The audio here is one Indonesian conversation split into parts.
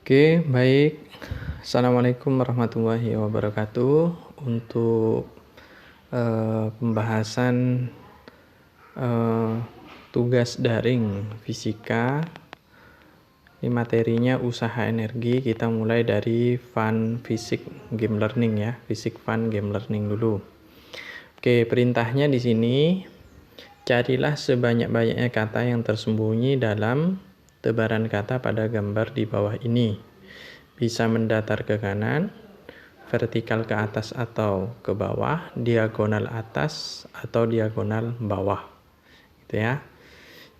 Oke, baik. Assalamualaikum warahmatullahi wabarakatuh. Untuk pembahasan eh, tugas daring fisika, ini materinya usaha energi. Kita mulai dari fun physics game learning ya, fisik fun game learning dulu. Oke, perintahnya di sini, carilah sebanyak-banyaknya kata yang tersembunyi dalam tebaran kata pada gambar di bawah ini. Bisa mendatar ke kanan, vertikal ke atas atau ke bawah, diagonal atas atau diagonal bawah. Gitu ya.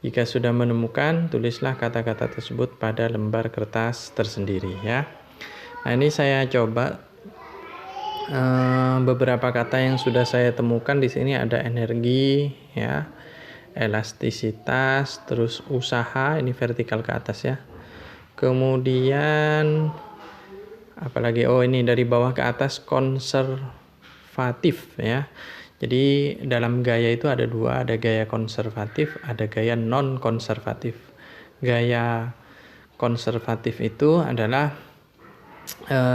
Jika sudah menemukan, tulislah kata-kata tersebut pada lembar kertas tersendiri ya. Nah, ini saya coba beberapa kata yang sudah saya temukan di sini. Ada energi ya, elastisitas, terus usaha, ini vertikal ke atas ya. Kemudian apalagi, ini dari bawah ke atas, konservatif ya. Jadi dalam gaya itu ada dua, ada gaya konservatif, ada gaya non konservatif. Gaya konservatif itu adalah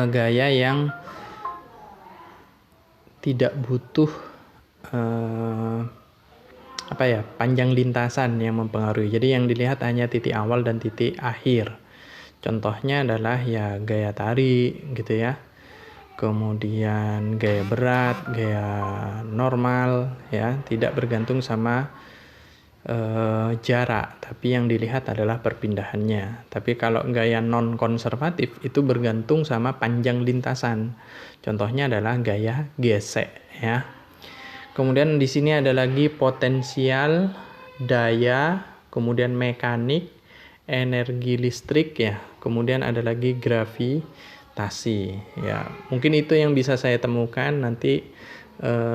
gaya yang tidak butuh panjang lintasan yang mempengaruhi. Jadi yang dilihat hanya titik awal dan titik akhir. Contohnya adalah ya gaya tarik gitu ya. Kemudian gaya berat, gaya normal ya, tidak bergantung sama jarak, tapi yang dilihat adalah perpindahannya. Tapi kalau gaya non konservatif itu bergantung sama panjang lintasan. Contohnya adalah gaya gesek ya. Kemudian di sini ada lagi potensial, daya, kemudian mekanik, energi listrik ya. Kemudian ada lagi gravitasi ya. Mungkin itu yang bisa saya temukan. Nanti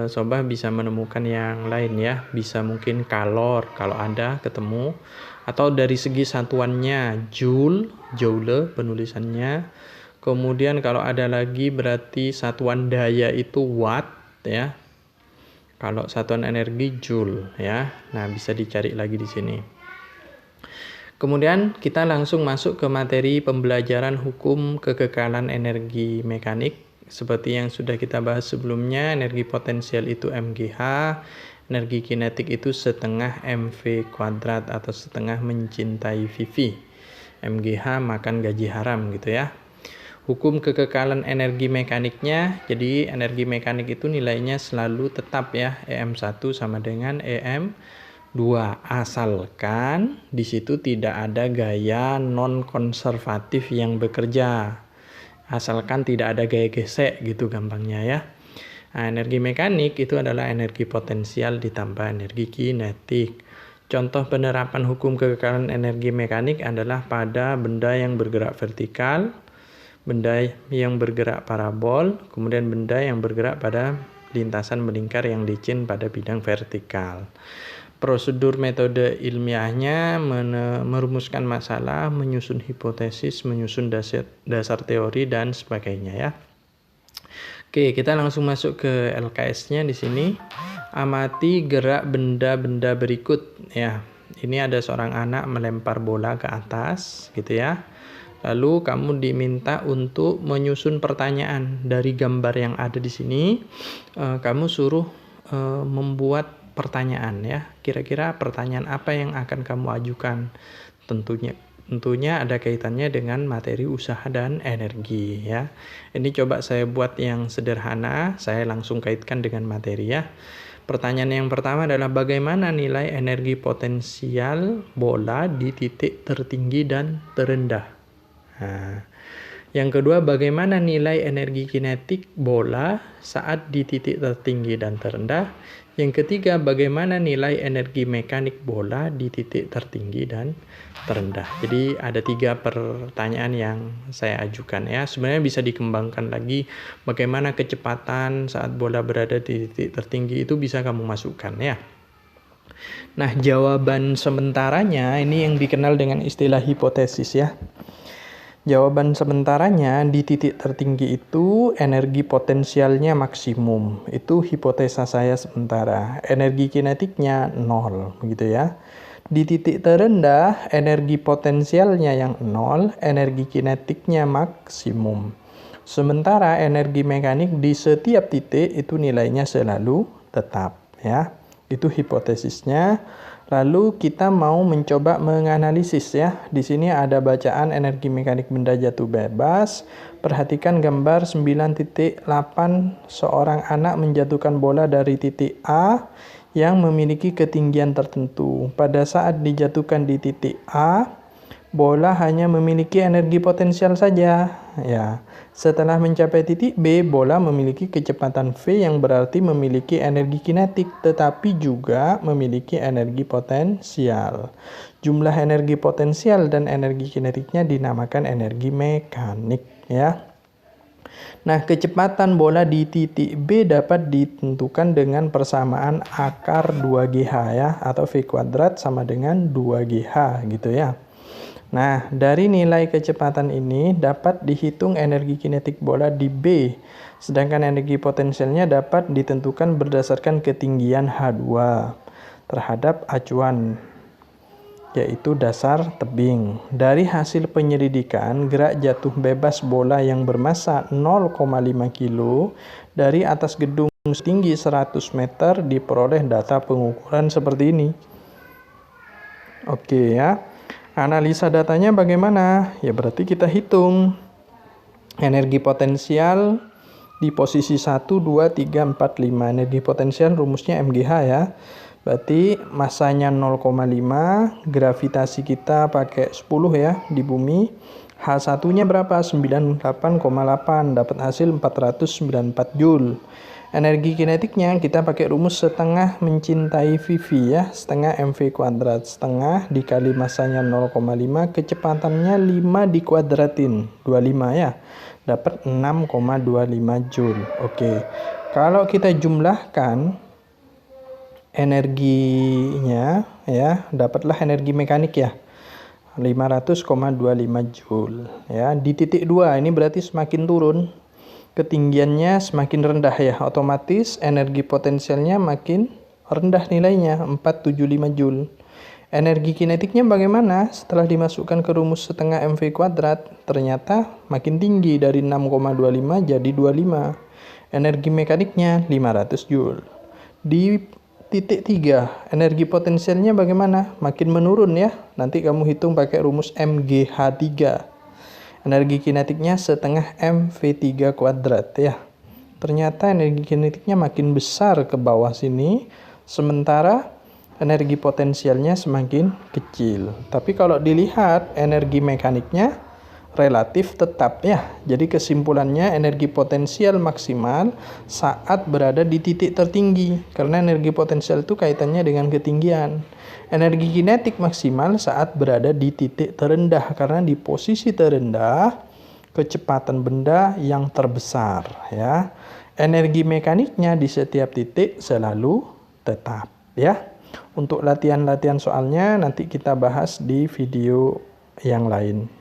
sobat bisa menemukan yang lain ya. Bisa mungkin kalor kalau ada ketemu, atau dari segi satuannya joule penulisannya. Kemudian kalau ada lagi berarti satuan daya itu watt ya. Kalau satuan energi joule ya. Nah, bisa dicari lagi di sini. Kemudian kita langsung masuk ke materi pembelajaran hukum kekekalan energi mekanik. Seperti yang sudah kita bahas sebelumnya, energi potensial itu mgh, energi kinetik itu setengah mv kuadrat atau setengah mencintai VV. mgh makan gaji haram gitu ya. Hukum kekekalan energi mekaniknya, jadi energi mekanik itu nilainya selalu tetap ya, EM1 sama dengan EM2, asalkan di situ tidak ada gaya non konservatif yang bekerja. Asalkan tidak ada gaya gesek gitu gampangnya ya. Nah, energi mekanik itu adalah energi potensial ditambah energi kinetik. Contoh penerapan hukum kekekalan energi mekanik adalah pada benda yang bergerak vertikal, benda yang bergerak parabol, kemudian benda yang bergerak pada lintasan melingkar yang licin pada bidang vertikal. Prosedur metode ilmiahnya merumuskan masalah, menyusun hipotesis, menyusun dasar teori dan sebagainya ya. Oke, kita langsung masuk ke LKS-nya di sini. Amati gerak benda-benda berikut ya. Ini ada seorang anak melempar bola ke atas gitu ya. Lalu kamu diminta untuk menyusun pertanyaan dari gambar yang ada di sini. Kamu suruh membuat pertanyaan ya. Kira-kira pertanyaan apa yang akan kamu ajukan? Tentunya ada kaitannya dengan materi usaha dan energi ya. Ini coba saya buat yang sederhana, saya langsung kaitkan dengan materi ya. Pertanyaan yang pertama adalah bagaimana nilai energi potensial bola di titik tertinggi dan terendah? Nah, yang kedua, bagaimana nilai energi kinetik bola saat di titik tertinggi dan terendah? Yang ketiga, bagaimana nilai energi mekanik bola di titik tertinggi dan terendah? Jadi ada 3 pertanyaan yang saya ajukan ya. Sebenarnya bisa dikembangkan lagi, bagaimana kecepatan saat bola berada di titik tertinggi itu bisa kamu masukkan ya. Nah, jawaban sementaranya ini yang dikenal dengan istilah hipotesis ya. Jawaban sementaranya di titik tertinggi itu energi potensialnya maksimum. Itu hipotesa saya sementara. Energi kinetiknya 0 gitu ya. Di titik terendah, energi potensialnya yang 0, energi kinetiknya maksimum. Sementara energi mekanik di setiap titik itu nilainya selalu tetap, ya. Itu hipotesisnya. Lalu kita mau mencoba menganalisis, ya. Di sini ada bacaan energi mekanik benda jatuh bebas. Perhatikan gambar 9.8, seorang anak menjatuhkan bola dari titik A yang memiliki ketinggian tertentu. Pada saat dijatuhkan di titik A, bola hanya memiliki energi potensial saja. Ya, setelah mencapai titik B, bola memiliki kecepatan V yang berarti memiliki energi kinetik, tetapi juga memiliki energi potensial. Jumlah energi potensial dan energi kinetiknya dinamakan energi mekanik, ya. Nah, kecepatan bola di titik B dapat ditentukan dengan persamaan akar 2GH, ya, atau V kuadrat sama dengan 2GH gitu, ya. Nah, dari nilai kecepatan ini dapat dihitung energi kinetik bola di B, sedangkan energi potensialnya dapat ditentukan berdasarkan ketinggian H2 terhadap acuan, yaitu dasar tebing. Dari hasil penyelidikan, gerak jatuh bebas bola yang bermassa 0,5 kg dari atas gedung setinggi 100 meter diperoleh data pengukuran seperti ini. Oke, ya. Analisa datanya bagaimana? Ya berarti kita hitung energi potensial di posisi 1, 2, 3, 4, 5. Energi potensial rumusnya MGH, ya. Berarti masanya 0,5, gravitasi kita pakai 10, ya, di bumi. H1-nya berapa? 98,8, dapat hasil 494 Joule. Energi kinetiknya kita pakai rumus setengah mencintai VV, ya, setengah MV kuadrat. Setengah dikali masanya 0,5, kecepatannya 5 dikuadratin, 25, ya. Dapat 6,25 Joule. Oke. Kalau kita jumlahkan energinya, ya, dapatlah energi mekanik, ya, 500,25 Joule, ya. Di titik 2 ini berarti semakin turun ketinggiannya, semakin rendah, ya, otomatis energi potensialnya makin rendah nilainya, 475 Joule. Energi kinetiknya bagaimana? Setelah dimasukkan ke rumus setengah MV kuadrat, ternyata makin tinggi, dari 6,25 jadi 25. Energi mekaniknya 500 Joule. Di titik 3, energi potensialnya bagaimana? Makin menurun, ya. Nanti kamu hitung pakai rumus MGH3. Energi kinetiknya setengah MV3 kuadrat, ya. Ternyata energi kinetiknya makin besar ke bawah sini, sementara energi potensialnya semakin kecil. Tapi kalau dilihat energi mekaniknya relatif tetap, ya. Jadi kesimpulannya energi potensial maksimal saat berada di titik tertinggi, karena energi potensial itu kaitannya dengan ketinggian. Energi kinetik maksimal saat berada di titik terendah, karena di posisi terendah kecepatan benda yang terbesar, ya. Energi mekaniknya di setiap titik selalu tetap, ya. Untuk latihan-latihan soalnya nanti kita bahas di video yang lain.